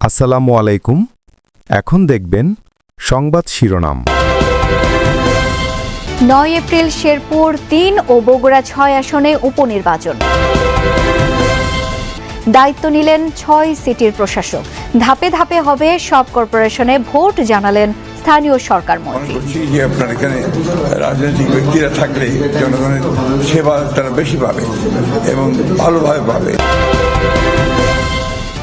আসসালামু আলাইকুম। এখন দেখবেন সংবাদ শিরোনাম। 9 এপ্রিল শেরপুর 3 ও বগুড়া 6 আসনে উপনির্বাচন। দায়িত্ব নিলেন 6 সিটির প্রশাসক। ধাপে ধাপে হবে সব কর্পোরেশনে ভোট, জানালেন স্থানীয় সরকার মন্ত্রী। আপনার এখানে রাজনৈতিক ব্যক্তিরা থাকলে জনগণের সেবা তারা বেশি পাবে এবং ভালোভাবে পাবে।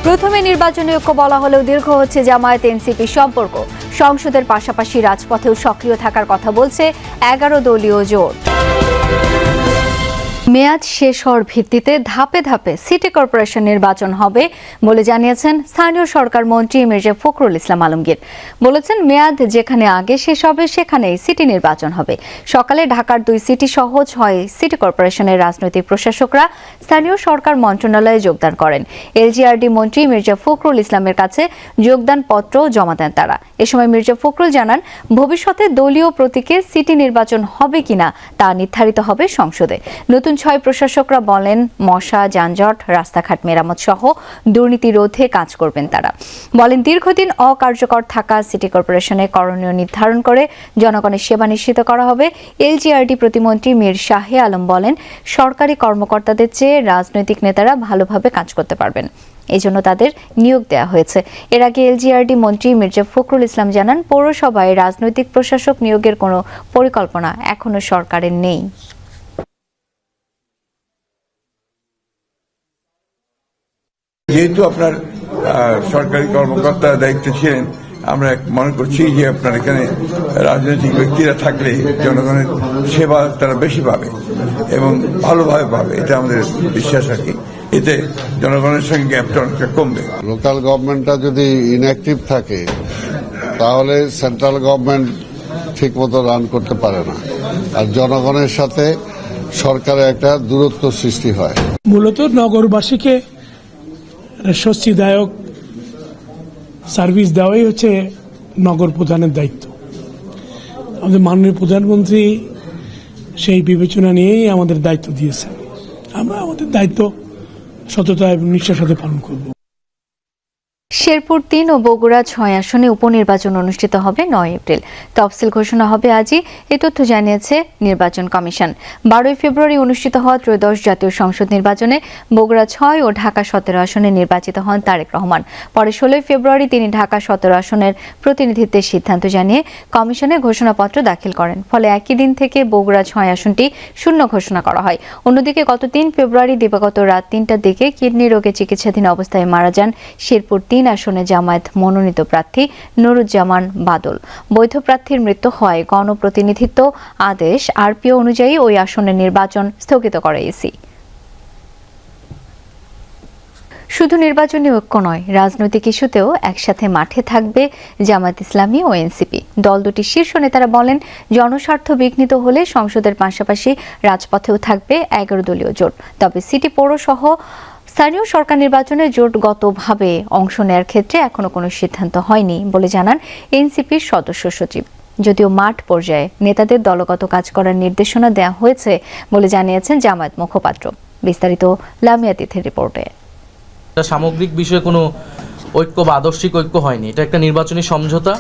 প্রথমে নির্বাচনী ঐক্য বলা হলেও দীর্ঘ হচ্ছে জামায়াত এনসিপি সম্পর্ক। সংসদের পাশাপাশি রাজপথেও সক্রিয় থাকার কথা বলছে 11 দলীয় জোট। মেয়াদ শেষ হওয়ার ভিত্তিতে ধাপে ধাপে সিটি কর্পোরেশন নির্বাচন হবে বলে জানিয়েছেন স্থানীয় সরকার মন্ত্রী মির্জা ফখরুল ইসলাম আলমগীর। বলেছেন, মেয়াদ যেখানে আগে শেষ হবে সেখানেই সিটি নির্বাচন হবে। সকালে ঢাকার 2 সিটি সহ 6 সিটি কর্পোরেশনের রাজনৈতিক প্রশাসকরা স্থানীয় সরকার মন্ত্রণালয়ে যোগদান করেন। এলজিআরডি মন্ত্রী মির্জা ফখরুল ইসলামের কাছে যোগদান পত্র জমা দেন তারা। এ সময় মির্জা ফখরুল জানান, ভবিষ্যতে দলীয় প্রতীকে সিটি নির্বাচন হবে কিনা তা নির্ধারিত হবে সংসদে। নতুন 6 প্রশাসকরা বলেন, মশা, যানজট, রাস্তাঘাট মেরামত সহ দুর্নীতি রোধে কাজ করবেন তারা। বলেন, দীর্ঘদিন অকার্যকর থাকা সিটি কর্পোরেশনে করণীয় নির্ধারণ করে জনগণের সেবা নিশ্চিত করা হবে। এলজিআরডি প্রতিমন্ত্রী মীর শাহে আলম বলেন, সরকারি কর্মকর্তাদের চেয়ে রাজনৈতিক নেতারা ভালোভাবে কাজ করতে পারবেন, এই জন্য তাদের নিয়োগ দেওয়া হয়েছে। এর আগে এলজিআরডি মন্ত্রী মির্জা ফখরুল ইসলাম জানান, পৌরসভায় রাজনৈতিক প্রশাসক নিয়োগের কোনো পরিকল্পনা এখনো সরকারের নেই। যেহেতু আপনার সরকারি কর্মকর্তার দায়িত্ব ছিলেন, আমরা মনে করছি যে আপনার এখানে রাজনৈতিক ব্যক্তিরা থাকলে জনগণের সেবা তারা বেশি পাবে এবং ভালোভাবে পাবে, এটা আমাদের বিশ্বাস আর কি। এতে জনগণের সঙ্গে গ্যাপটা অনেকটা কমবে। লোকাল গভর্নমেন্টটা যদি ইনঅ্যাক্টিভ থাকে তাহলে সেন্ট্রাল গভর্নমেন্ট ঠিক মতো রান করতে পারে না, আর জনগণের সাথে সরকারের একটা দূরত্ব সৃষ্টি হয়। মূলত নগরবাসীকে স্বস্তিদায়ক সার্ভিস দেওয়াই হচ্ছে নগর প্রধানের দায়িত্ব। আমাদের মাননীয় প্রধানমন্ত্রী সেই বিবেচনা নিয়েই আমাদের দায়িত্ব দিয়েছেন। আমরা আমাদের দায়িত্ব সততা এবং নিষ্ঠার সাথে পালন করব। শেরপুর 3 ও বগুড়া 6 আসনে উপনির্বাচন অনুষ্ঠিত হবে 9 এপ্রিল। তফসিল ঘোষণা হবে আজই, এই তথ্য জানিয়েছে নির্বাচন কমিশন। 12 ফেব্রুয়ারি অনুষ্ঠিত হওয়া ত্রয়োদশ জাতীয় সংসদ নির্বাচনে বগুড়া 6 ও ঢাকা 17 আসনে নির্বাচিত হন তারেক রহমান। পরে 16 ফেব্রুয়ারি তিনি ঢাকা 17 আসনের প্রতিনিধিত্বের সিদ্ধান্ত জানিয়ে কমিশনে ঘোষণাপত্র দাখিল করেন। ফলে একই দিন থেকে বগুড়া 6 আসনটি শূন্য ঘোষণা করা হয়। অন্যদিকে গত 3 ফেব্রুয়ারি দিবাগত রাত 3টার দিকে কিডনি রোগে চিকিৎসাধীন অবস্থায় মারা যান শেরপুর 3 আসনে জামায়াত মনোনীত প্রার্থী নুরুজ্জামান বাদল। বৈধ প্রার্থীর মৃত্যু হয় গণপ্রতিনিধিত্ব আদেশ আরপিও অনুযায়ী ওই আসনের নির্বাচন স্থগিত করে ইসি। শুধু নির্বাচনী ঐক্য নয়, রাজনৈতিক ইস্যুতেও একসাথে মাঠে থাকবে জামায়াত ইসলামী ও এনসিপি। দল দুটির শীর্ষ নেতারা বলেন, জনস্বার্থ বিঘ্নিত হলে সংসদের পাশাপাশি রাজপথেও থাকবে 11 দলীয় জোট। তবে সিটি পৌরসহ স্থানীয় সরকার নির্বাচনে জোটগতভাবে অংশ নেওয়ার ক্ষেত্রে এখনো কোনো সিদ্ধান্ত হয়নি বলে জানান এনসিপির সদস্য সচিব। যদিও মাঠ পর্যায়ে নেতাদের দলগত কাজ করার নির্দেশনা দেওয়া হয়েছে বলে জানিয়েছেন জামায়াত মুখপাত্র। বিস্তারিত লামিয়া তিথির রিপোর্টে। সামগ্রিক বিষয়ে কোনো ঐক্য বা আদর্শিক ঐক্য হয়নি, এটা একটা নির্বাচনী সমঝোতা।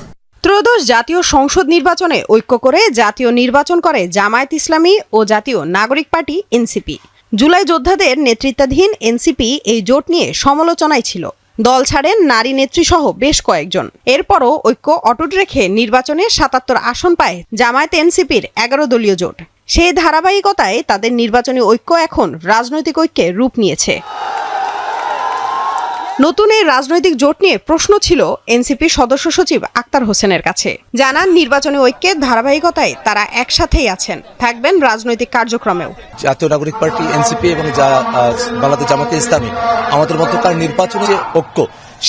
ত্রয়োদশ জাতীয় সংসদ নির্বাচনে ঐক্য করে জাতীয় নির্বাচন করে জামায়াত ইসলামী ও জাতীয় নাগরিক পার্টি এনসিপি। জুলাই যোদ্ধাদের নেতৃত্বাধীন এনসিপি এই জোট নিয়ে সমালোচনায় ছিল। দল ছাড়েন নারী নেত্রী সহ বেশ কয়েকজন। এরপরও ঐক্য অটুট রেখে নির্বাচনে 77 আসন পায় জামায়াত এনসিপির 11 দলীয় জোট। সেই ধারাবাহিকতায় তাদের নির্বাচনী ঐক্য এখন রাজনৈতিক ঐক্যে রূপ নিয়েছে। নতুন এই রাজনৈতিক জোট নিয়ে প্রশ্ন ছিল এনসিপির সদস্য সচিব আক্তার হোসেনের কাছে। জানান, নির্বাচনী ঐক্যের ধারাবাহিকতায় তারা একসাথেই আছেন, থাকবেন রাজনৈতিক কার্যক্রমেও। জাতীয় নাগরিক পার্টি এনসিপি এবং বাংলাদেশ জামায়াতে ইসলামী আমাদের মধ্যকার নির্বাচনী যে ঐক্য,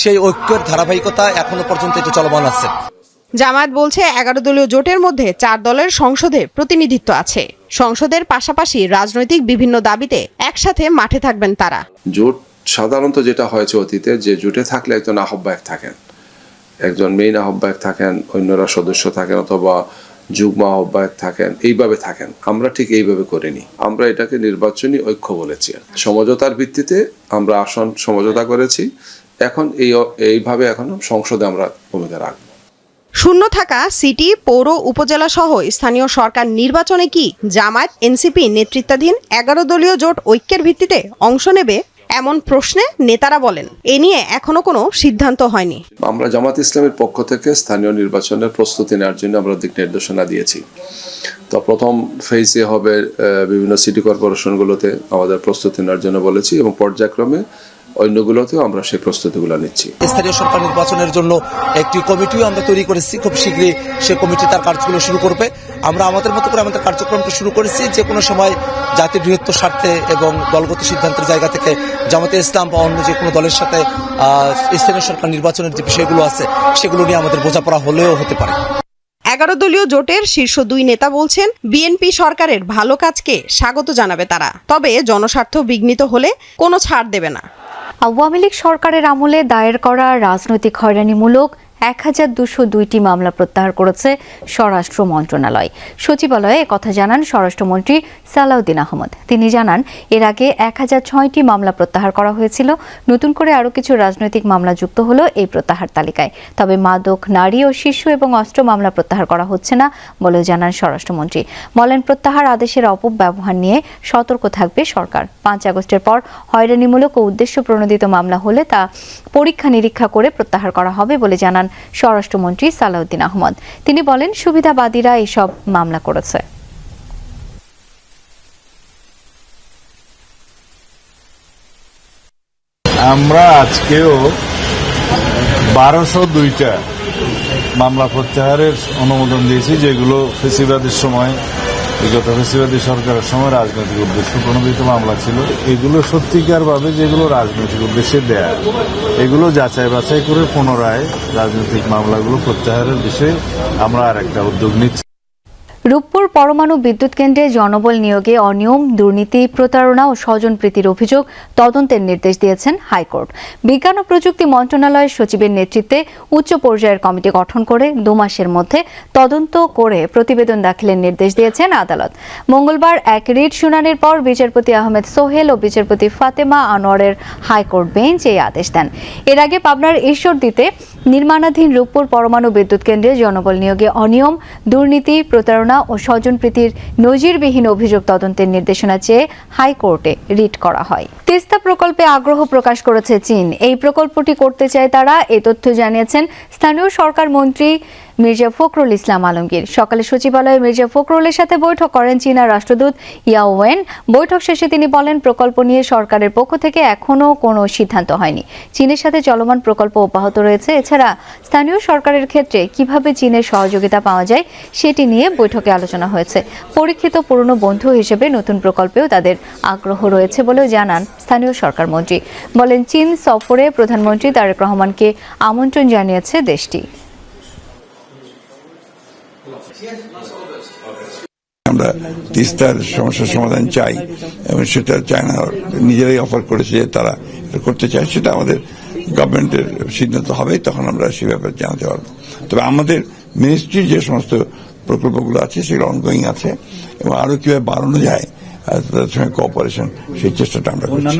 সেই ঐক্যের ধারাবাহিকতা এখনো পর্যন্ত এটা চলমান আছে। জামায়াত বলছে 11 দলীয় জোটের মধ্যে 4 দলের সংসদে প্রতিনিধিত্ব আছে। সংসদের পাশাপাশি রাজনৈতিক বিভিন্ন দাবিতে একসাথে মাঠে থাকবেন তারা। জোট সাধারণত যেটা হয়েছে অতীতে, যে জোটে থাকলে একজন আহ্বায়ক থাকেন, একজন মেইন আহ্বায়ক থাকেন, অন্যরা সদস্য থাকেন, অথবা যুগ্ম আহ্বায়ক থাকেন, এইভাবে থাকেন। আমরা ঠিক এইভাবে করিনি। আমরা এটাকে নির্বাচনী ঐক্য বলেছি। সমঝোতার ভিত্তিতে আমরা আসন সমঝোতা করেছি। এখন এইভাবে এখন সংসদে আমরা ভূমিকা রাখব। শূন্য থাকা সিটি, পৌর, উপজেলা সহ স্থানীয় সরকার নির্বাচনে কি জামায়াত এনসিপি নেতৃত্বাধীন 11 দলীয় জোট ঐক্যের ভিত্তিতে অংশ নেবে, এমন প্রশ্নে নেতারা বলেন এ নিয়ে এখনো কোনো সিদ্ধান্ত হয়নি। আমরা জামাত ইসলামের পক্ষ থেকে স্থানীয় নির্বাচনের প্রস্তুতি নেওয়ার জন্য আমরা দিক নির্দেশনা দিয়েছি। তো প্রথম ফেজে হবে বিভিন্ন সিটি কর্পোরেশনগুলোতে আমাদের প্রস্তুতি নেওয়ার জন্য বলেছি, এবং পর্যায়ক্রমে অন্যগুলোতেও আমরা সেই প্রস্তুতিগুলো নিচ্ছি। স্থানীয় সরকার নির্বাচনের জন্য একটি কমিটিও আমরা তৈরি করেছি। খুব শীঘ্রই সে কমিটি তার কার্যগুলো শুরু করবে। আমরা আমাদের মতো করে আমাদের কার্যক্রমটা শুরু করেছি। যে কোনো সময় জাতির বৃহত্তর স্বার্থে এবং দলগত সিদ্ধান্তের জায়গা থেকে জামাতে ইসলাম বা অন্য যে কোনো দলের সাথে স্থানীয় সরকার নির্বাচনের যে বিষয়গুলো আছে সেগুলো নিয়ে আমাদের বোঝাপড়া হলেও হতে পারে। 11 দলীয় জোটের শীর্ষ 2 নেতা বলছেন বিএনপি সরকারের ভালো কাজকে স্বাগত জানাবে তারা, তবে জনস্বার্থ বিঘ্নিত হলে কোনো ছাড় দেবে না। আওয়ামী লীগ সরকারের আমলে দায়ের করা রাজনৈতিক হয়রানিমূলক 1202টি মামলা প্রত্যাহার করেছে স্বরাষ্ট্র মন্ত্রণালয়। সচিবালয়ে একথা জানান স্বরাষ্ট্রমন্ত্রী সালাউদ্দিন আহমদ। তিনি জানান এর আগে 1006টি মামলা প্রত্যাহার করা হয়েছিল। নতুন করে আরও কিছু রাজনৈতিক মামলা যুক্ত হলো এই প্রত্যাহার তালিকায়। তবে মাদক, নারী ও শিশু এবং অস্ত্র মামলা প্রত্যাহার করা হচ্ছে না বলেও জানান স্বরাষ্ট্রমন্ত্রী। বলেন প্রত্যাহার আদেশের অপব্যবহার নিয়ে সতর্ক থাকবে সরকার। 5 আগস্টের পর হয়রানিমূলক ও উদ্দেশ্য প্রণোদিত মামলা হলে তা পরীক্ষা নিরীক্ষা করে প্রত্যাহার করা হবে বলে জানান স্বরাষ্ট্রমন্ত্রী সালাউদ্দিন আহমদ। তিনি বলেন সুবিধাবাদীরা এসব মামলা করেছে। আমরা আজকেও 1202টা মামলা প্রত্যাহারের অনুমোদন দিয়েছি, যেগুলো ফেসিবাদের সময়, বিগত ফেসিবাদী সরকারের সময় রাজনৈতিক উদ্দেশ্য প্রণোদিত মামলা ছিল। এগুলো সত্যিকারভাবে যেগুলো রাজনৈতিক উদ্দেশ্যে দেয়া, এগুলো যাচাই বাছাই করে পুনরায় রাজনৈতিক মামলাগুলো প্রত্যাহারের বিষয়ে আমরা আরেকটা উদ্যোগ নিচ্ছি। রূপপুর পরমাণু বিদ্যুৎ কেন্দ্রে জনবল নিয়োগে অনিয়ম, দুর্নীতি, প্রতারণা ও স্বজনপ্রীতির অভিযোগ তদন্তের নির্দেশ দিয়েছেন হাইকোর্ট। বিজ্ঞান ও প্রযুক্তি মন্ত্রণালয়ের সচিবের নেতৃত্বে উচ্চ পর্যায়ের কমিটি গঠন করে 2 মাসের মধ্যে তদন্ত করে প্রতিবেদন দাখিলের নির্দেশ দিয়েছেন আদালত। মঙ্গলবার এক রিট শুনানির পর বিচারপতি আহমেদ সোহেল ও বিচারপতি ফাতেমা আনোয়ারের হাইকোর্ট বেঞ্চ এই আদেশ দেন। এর আগে পাবনার ঈশ্বরদীতে নির্মাণাধীন রূপপুর পরমাণু বিদ্যুৎ কেন্দ্রে জনবল নিয়োগে অনিয়ম, দুর্নীতি, প্রতারণা ও স্বজনপ্রীতির নজিরবিহীন অভিযোগ তদন্তের নির্দেশনা চেয়ে হাইকোর্টে রিট করা হয়। তিস্তা প্রকল্পে আগ্রহ প্রকাশ করেছে চীন। এই প্রকল্পটি করতে চায় তারা, এই তথ্য জানিয়েছেন স্থানীয় সরকার মন্ত্রী মির্জা ফখরুল ইসলাম আলমগীর। সকালে সচিবালয়ে মির্জা ফখরুলের সাথে বৈঠক করেন চীনা রাষ্ট্রদূত ইয়াও ওয়েন। বৈঠক শেষে তিনি বলেন প্রকল্প নিয়ে সরকারের পক্ষ থেকে এখনও কোনো সিদ্ধান্ত হয়নি। চীনের সাথে চলমান প্রকল্প অব্যাহত রয়েছে। এছাড়া স্থানীয় সরকারের ক্ষেত্রে কিভাবে চীনের সহযোগিতা পাওয়া যায় সেটি নিয়ে বৈঠকে আলোচনা হয়েছে। পরীক্ষিত পুরনো বন্ধু হিসেবে নতুন প্রকল্পেও তাদের আগ্রহ রয়েছে বলেও জানান স্থানীয় সরকার মন্ত্রী। বলেন চীন সফরে প্রধানমন্ত্রী তারেক রহমানকে আমন্ত্রণ জানিয়েছে দেশটি। আমরা তিস্তার সমস্যার সমাধান চাই এবং সেটা চায়না নিজেরাই অফার করেছে যে তারা করতে চায়। সেটা আমাদের গভর্নমেন্টের সিদ্ধান্ত হবে, তখন আমরা সে ব্যাপারে জানাতে পারবো। তবে আমাদের মিনিস্ট্রির যে সমস্ত প্রকল্পগুলো আছে সেগুলো অনগোয়িং আছে এবং আরো কিভাবে বাড়ানো যায় তাদের সঙ্গে কোঅপারেশন, সেই চেষ্টাটা আমরা করছি।